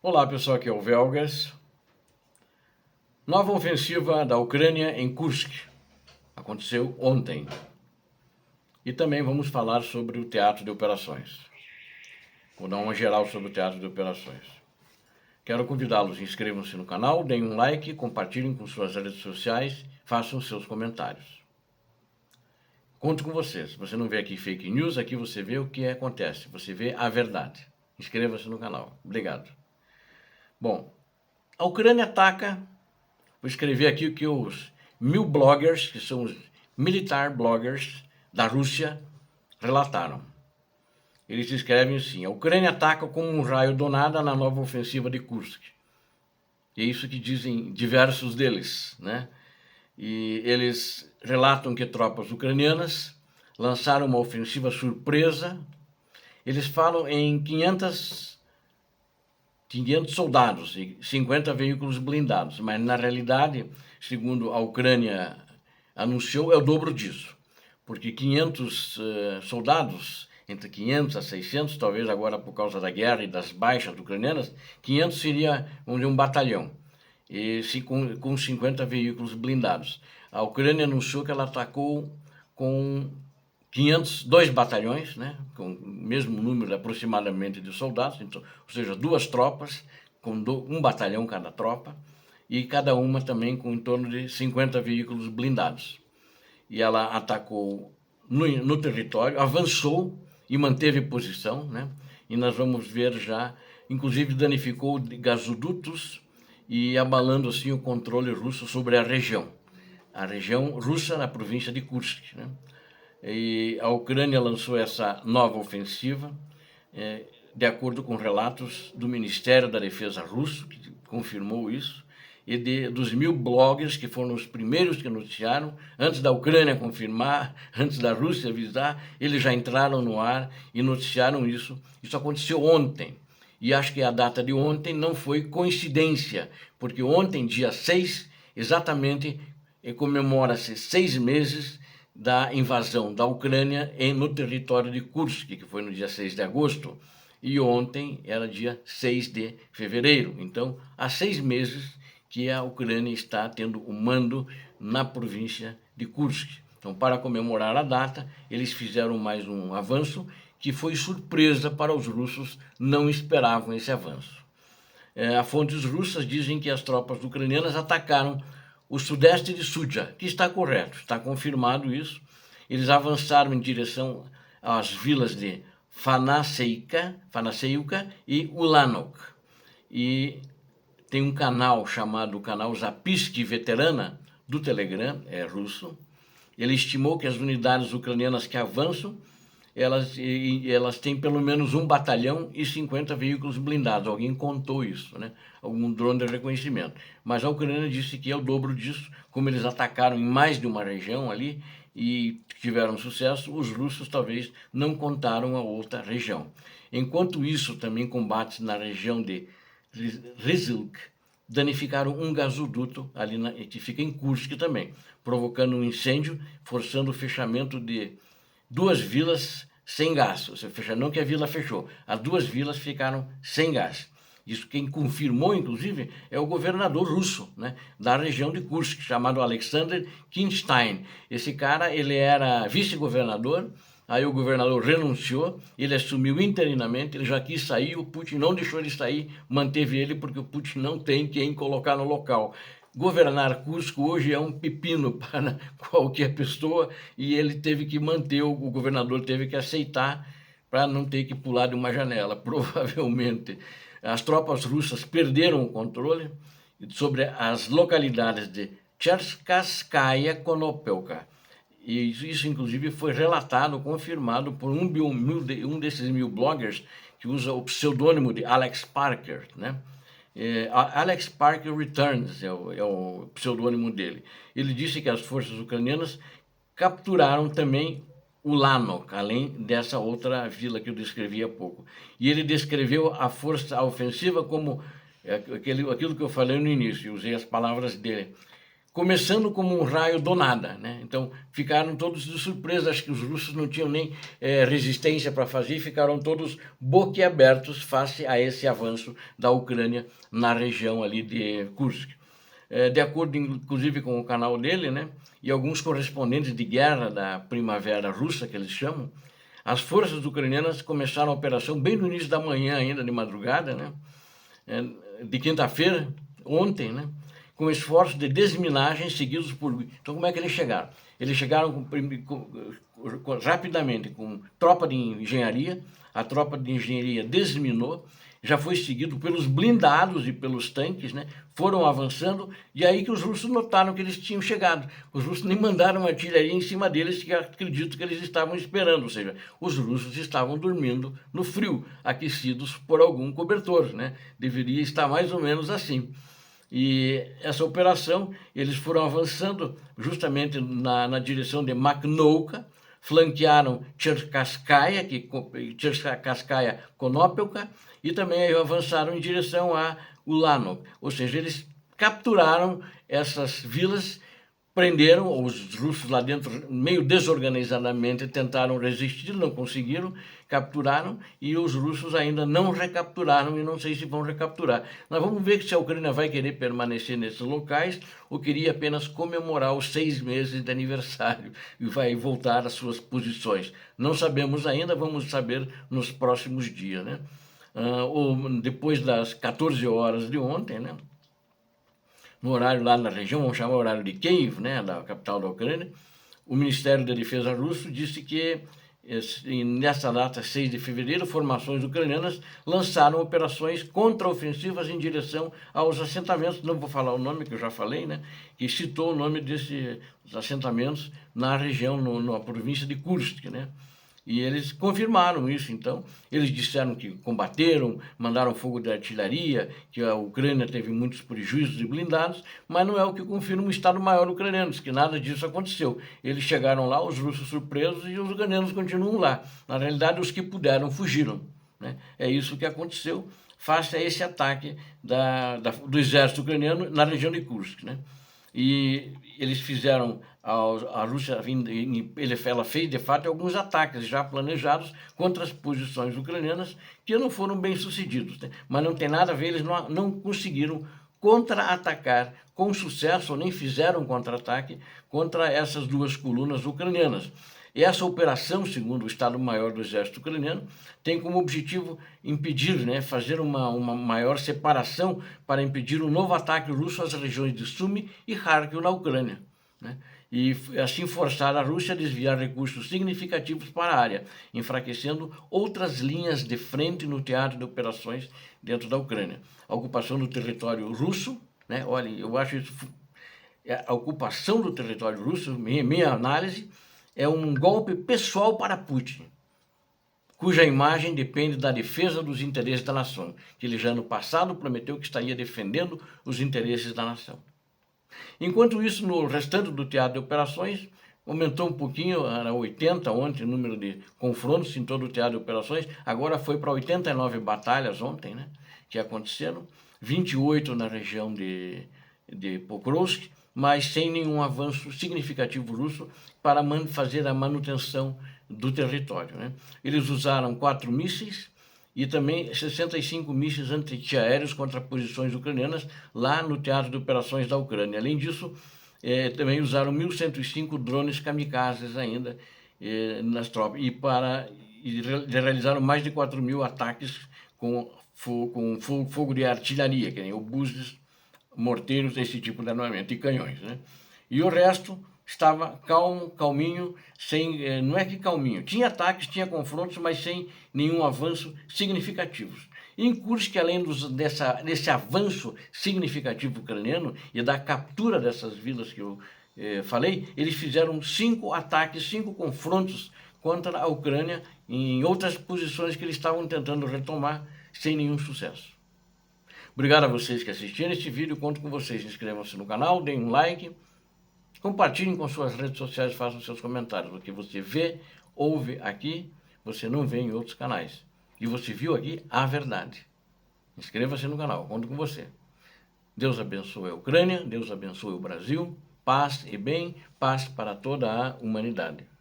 Olá pessoal, aqui é o Velgas. Nova ofensiva da Ucrânia em Kursk. Aconteceu ontem. E também vamos falar sobre o teatro de operações. Vou dar uma geral sobre o teatro de operações. Quero convidá-los, inscrevam-se no canal, deem um like, compartilhem com suas redes sociais, façam seus comentários. Conto com vocês. Você não vê aqui fake news, aqui você vê o que acontece. Você vê a verdade. Inscreva-se no canal. Obrigado. Bom, a Ucrânia ataca. Vou escrever aqui o que os 1000 bloggers, que são os militar bloggers da Rússia, relataram. Eles escrevem assim: a Ucrânia ataca como um raio do nada na nova ofensiva de Kursk. E é isso que dizem diversos deles, né? E eles relatam que tropas ucranianas lançaram uma ofensiva surpresa. Eles falam em 500 soldados e 50 veículos blindados, mas na realidade, segundo a Ucrânia anunciou, é o dobro disso, porque 500 soldados, entre 500 a 600, talvez agora por causa da guerra e das baixas ucranianas, 500 seria, vamos dizer, um batalhão, e com 50 veículos blindados. A Ucrânia anunciou que ela atacou com 2 batalhões, né, com o mesmo número aproximadamente de soldados, então, ou seja, 2 tropas, com um batalhão cada tropa, e cada uma também com em torno de 50 veículos blindados. E ela atacou no território, avançou e manteve posição, né, e nós vamos ver já, inclusive danificou gasodutos e abalando assim o controle russo sobre a região russa na província de Kursk, né. E a Ucrânia lançou essa nova ofensiva, de acordo com relatos do Ministério da Defesa russo, que confirmou isso, e dos 1000 bloggers que foram os primeiros que noticiaram, antes da Ucrânia confirmar, antes da Rússia avisar, eles já entraram no ar e noticiaram isso. Isso aconteceu ontem. E acho que a data de ontem não foi coincidência, porque ontem, dia 6, exatamente, comemora-se 6 meses da invasão da Ucrânia no território de Kursk, que foi no dia 6 de agosto, e ontem era dia 6 de fevereiro. Então, há 6 meses que a Ucrânia está tendo o mando na província de Kursk. Então, para comemorar a data, eles fizeram mais um avanço que foi surpresa para os russos, não esperavam esse avanço. As fontes russas dizem que as tropas ucranianas atacaram o sudeste de Sudzha, que está correto, está confirmado isso. Eles avançaram em direção às vilas de Fanaseyka e Ulanok. E tem um canal chamado canal Zapisky Veterana, do Telegram, é russo. Ele estimou que as unidades ucranianas que avançam, elas têm pelo menos um batalhão e 50 veículos blindados. Alguém contou isso, né? Algum drone de reconhecimento. Mas a Ucrânia disse que é o dobro disso, como eles atacaram em mais de uma região ali e tiveram sucesso, os russos talvez não contaram a outra região. Enquanto isso, também combates na região de Rizilk danificaram um gasoduto ali que fica em Kursk também, provocando um incêndio, forçando o fechamento de 2 vilas sem gás. Ou seja, não que a vila fechou, as 2 vilas ficaram sem gás. Isso quem confirmou, inclusive, é o governador russo, né, da região de Kursk, chamado Alexander Kinstein. Esse cara, ele era vice-governador, aí o governador renunciou, ele assumiu interinamente, ele já quis sair, o Putin não deixou ele sair, manteve ele porque o Putin não tem quem colocar no local. Governar Cusco hoje é um pepino para qualquer pessoa e ele teve que manter, o governador teve que aceitar para não ter que pular de uma janela, provavelmente. As tropas russas perderam o controle sobre as localidades de Cherkasskaya e Konopelka. E isso, inclusive, foi relatado, confirmado por um desses 1000 bloggers que usa o pseudônimo de Alex Parker, né? Alex Parker Returns é o pseudônimo dele. Ele disse que as forças ucranianas capturaram também Ulanok, além dessa outra vila que eu descrevi há pouco. E ele descreveu a ofensiva como aquilo que eu falei no início, usei as palavras dele, começando como um raio do nada, né? Então ficaram todos de surpresa, acho que os russos não tinham nem resistência para fazer, e ficaram todos boquiabertos face a esse avanço da Ucrânia na região ali de Kursk. De acordo inclusive com o canal dele, né, e alguns correspondentes de guerra da Primavera Russa, que eles chamam, as forças ucranianas começaram a operação bem no início da manhã, ainda de madrugada, né, de quinta-feira, ontem, né, com esforços de desminagem seguidos por... Então, como é que eles chegaram? Eles chegaram rapidamente com tropa de engenharia, a tropa de engenharia desminou, já foi seguido pelos blindados e pelos tanques, né? Foram avançando, e aí que os russos notaram que eles tinham chegado. Os russos nem mandaram artilharia em cima deles, que acredito que eles estavam esperando, ou seja, os russos estavam dormindo no frio, aquecidos por algum cobertor, né? Deveria estar mais ou menos assim. E essa operação, eles foram avançando justamente na direção de Makhnovka, flanquearam Cherkasskaya, Konopelka, e também avançaram em direção a Ulanov. Ou seja, eles capturaram essas vilas, prenderam os russos lá dentro, meio desorganizadamente, tentaram resistir, não conseguiram, capturaram, e os russos ainda não recapturaram, e não sei se vão recapturar. Nós vamos ver se a Ucrânia vai querer permanecer nesses locais ou queria apenas comemorar os 6 meses de aniversário e vai voltar às suas posições. Não sabemos ainda, vamos saber nos próximos dias, né? Depois das 14 horas de ontem, né? No horário lá na região, vamos chamar o horário de Kiev, né, da capital da Ucrânia, o Ministério da Defesa russo disse que nessa data, 6 de fevereiro, formações ucranianas lançaram operações contraofensivas em direção aos assentamentos, não vou falar o nome que eu já falei, né, que citou o nome desses assentamentos na região, na província de Kursk, né. E eles confirmaram isso, então. Eles disseram que combateram, mandaram fogo de artilharia, que a Ucrânia teve muitos prejuízos e blindados, mas não é o que confirma o Estado-Maior ucraniano, diz que nada disso aconteceu. Eles chegaram lá, os russos surpresos, e os ucranianos continuam lá. Na realidade, os que puderam fugiram, né? É isso que aconteceu face a esse ataque do exército ucraniano na região de Kursk, né? E eles fizeram, a Rússia, ela fez de fato alguns ataques já planejados contra as posições ucranianas que não foram bem sucedidos, né? Mas não tem nada a ver, eles não conseguiram contra-atacar com sucesso, ou nem fizeram contra-ataque contra essas duas colunas ucranianas. E essa operação, segundo o Estado-Maior do Exército Ucraniano, tem como objetivo impedir, né, fazer uma maior separação para impedir um novo ataque russo às regiões de Sumy e Kharkiv na Ucrânia, né? E assim forçar a Rússia a desviar recursos significativos para a área, enfraquecendo outras linhas de frente no teatro de operações dentro da Ucrânia. A ocupação do território russo, né, olha, eu acho isso, a ocupação do território russo, minha análise, é um golpe pessoal para Putin, cuja imagem depende da defesa dos interesses da nação, que ele já no passado prometeu que estaria defendendo os interesses da nação. Enquanto isso, no restante do teatro de operações, aumentou um pouquinho, era 80 ontem o número de confrontos em todo o teatro de operações, agora foi para 89 batalhas ontem, né, que aconteceram, 28 na região de Pokrovsk, mas sem nenhum avanço significativo russo para fazer a manutenção do território, né? Eles usaram 4 mísseis e também 65 mísseis antiaéreos contra posições ucranianas lá no teatro de operações da Ucrânia. Além disso, também usaram 1.105 drones kamikazes ainda nas tropas e realizaram mais de 4.000 ataques com fogo de artilharia, que nem obuses, morteiros, esse tipo de armamento, e canhões, né? E o resto estava calmo, calminho, sem, não é que calminho, tinha ataques, tinha confrontos, mas sem nenhum avanço significativo. Em Kursk, além desse avanço significativo ucraniano e da captura dessas vilas que eu falei, eles fizeram 5 ataques, 5 confrontos contra a Ucrânia em outras posições que eles estavam tentando retomar sem nenhum sucesso. Obrigado a vocês que assistiram este vídeo, conto com vocês. Inscrevam-se no canal, deem um like, compartilhem com suas redes sociais, façam seus comentários. O que você vê, ouve aqui, você não vê em outros canais. E você viu aqui a verdade. Inscreva-se no canal, conto com você. Deus abençoe a Ucrânia, Deus abençoe o Brasil, paz e bem, paz para toda a humanidade.